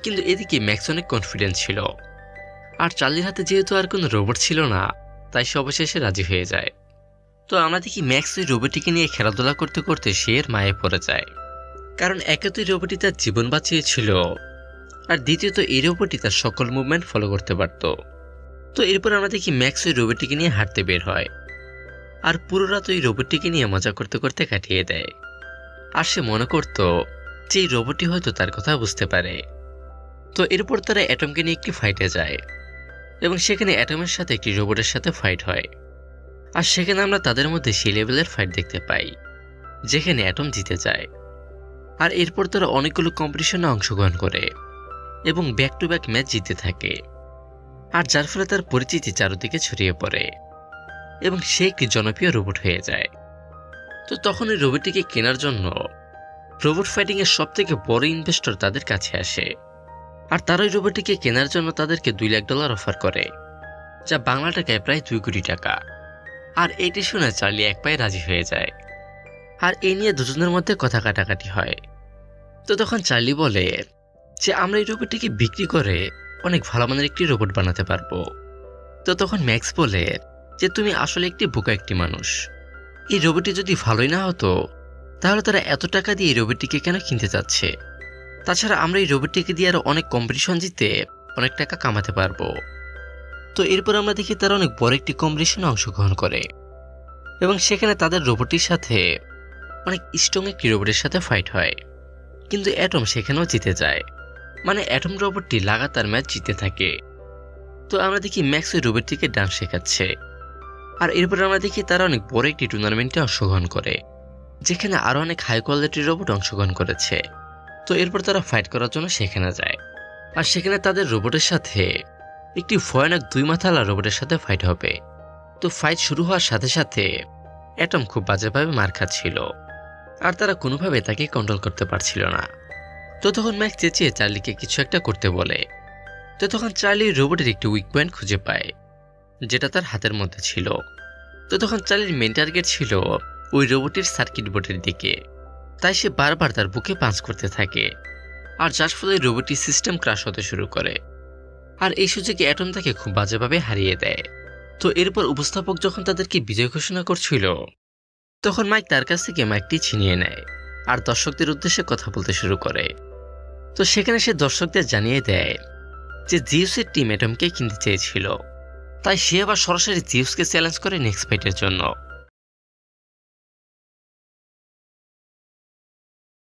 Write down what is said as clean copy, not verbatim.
কিন্তু এদিকে ম্যাক্স অনেক কনফিডেন্ট ছিল। আর চার্লির হাতে যেহেতু আর কোনো রোবট ছিল না, তাই সে অবশেষে রাজি হয়ে যায়। তো আমরা দেখি ম্যাক্স ওই রোবটটিকে নিয়ে খেলাধুলা করতে করতে সে এর মায়ে পড়ে যায়। কারণ একে তো এই রোবটটি তার জীবন বাঁচিয়েছিল, আর দ্বিতীয়ত এই রোবটটি তার সকল মুভমেন্ট ফলো করতে পারত। তো এরপর আমরা দেখি ম্যাক্স ওই রোবটটিকে নিয়ে হাঁটতে বের হয়, আর পুরো রাত ওই রোবটটিকে নিয়ে মজা করতে করতে কাটিয়ে দেয়। আর সে মনে করত যে এই রোবটটি হয়তো তার কথা বুঝতে পারে। তো এরপর তারা অ্যাটমকে নিয়ে একটি ফাইটে যায়, এবং সেখানে অ্যাটমের সাথে একটি রোবটের সাথে ফাইট হয়। আর সেখানে আমরা তাদের মধ্যে সেই লেভেলের ফাইট দেখতে পাই যেখানে অ্যাটম জিতে যায়। আর এরপর তারা অনেকগুলো কম্পিটিশনে অংশগ্রহণ করে এবং ব্যাক টু ব্যাক ম্যাচ জিতে থাকে, আর যার ফলে তার পরিচিতি চারদিকে ছড়িয়ে পড়ে এবং সে একটি জনপ্রিয় রোবট হয়ে যায়। তো তখন এই রোবটটিকে কেনার জন্য রোবট ফাইটিং এর সব থেকে বড় ইনভেস্টর তাদের কাছে আসে, আর তারা ওই রোবটটিকে কেনার জন্য তাদেরকে $2 লাখ অফার করে, যা বাংলা টাকায় প্রায় 2 কোটি টাকা। আর এটি শুনে চার্লি এক পায়ে রাজি হয়ে যায়, আর এ নিয়ে দুজনের মধ্যে কথা কাটাকাটি হয়। তো তখন চার্লি বলে যে আমরা এই রোবটটিকে বিক্রি করে অনেক ভালো মানের একটি রোবট বানাতে পারবো। তো তখন ম্যাক্স বলে যে তুমি আসলে একটি বোকা একটি মানুষ। এই রোবটটি যদি ভালোই না হতো তাহলে তারা এত টাকা দিয়ে এই রোবটটিকে কেন কিনতে চাচ্ছে? তাছাড়া আমরা এই রোবটটিকে দিয়ে আরো অনেক কম্পিটিশন জিতে অনেক টাকা কামাতে পারবো। তো এরপর আমরা দেখি তারা অনেক বড় একটি কম্পিটিশনে অংশগ্রহণ করে, এবং সেখানে তাদের রোবটটির সাথে অনেক স্ট্রং একটি রোবটের সাথে ফাইট হয়। কিন্তু অ্যাটম সেখানেও জিতে যায়, মানে অ্যাটম রোবটটি লাগাতার ম্যাচ জিতে থাকে। তো আমরা দেখি ম্যাক্স ওই রোবটটিকে ডান্স শেখাচ্ছে, আর এরপর আমরা দেখি তারা অনেক বড় একটি টুর্নামেন্টে অংশগ্রহণ করে যেখানে আরো অনেক হাই কোয়ালিটির রোবট অংশগ্রহণ করেছে। তো এরপর তারা ফাইট করার জন্য সেখানে যায়, আর সেখানে তাদের রোবটের সাথে একটি ভয়ানক 2 মাথাওয়ালা রোবটের সাথে ফাইট হবে। তো ফাইট শুরু হওয়ার সাথে সাথে অ্যাটম খুব বাজেভাবে মার খাচ্ছিল, আর তারা কোনোভাবে তাকে কন্ট্রোল করতে পারছিল না। তো তখন ম্যাক্স চেঁচিয়ে চার্লিকে কিছু একটা করতে বলে। তো তখন চার্লি রোবটের একটি উইক পয়েন্ট খুঁজে পায় যেটা তার হাতের মধ্যে ছিল। তো তখন চার্লির মেন টার্গেট ছিল ওই রোবটের সার্কিট বোর্ডের দিকে, তাই সে বারবার তার বুকে পাঞ্চ করতে থাকে, আর যার ফলে রোবটটির সিস্টেম ক্রাশ হতে শুরু করে। আর এই সুযোগে অ্যাটম তাকে খুব বাজেভাবে হারিয়ে দেয়। তো এরপর উপস্থাপক যখন তাদেরকে বিজয় ঘোষণা করছিল তখন মাইক তার কাছ থেকে মাইকটি ছিনিয়ে নেয় আর দর্শকদের উদ্দেশ্যে কথা বলতে শুরু করে। তো সেখানে সে দর্শকদের জানিয়ে দেয় যে জিউসের টিম অ্যাটমকে কিনতে চেয়েছিল, তাই সে আবার সরাসরি জিউসকে চ্যালেঞ্জ করে নেক্সট ফাইটের জন্য।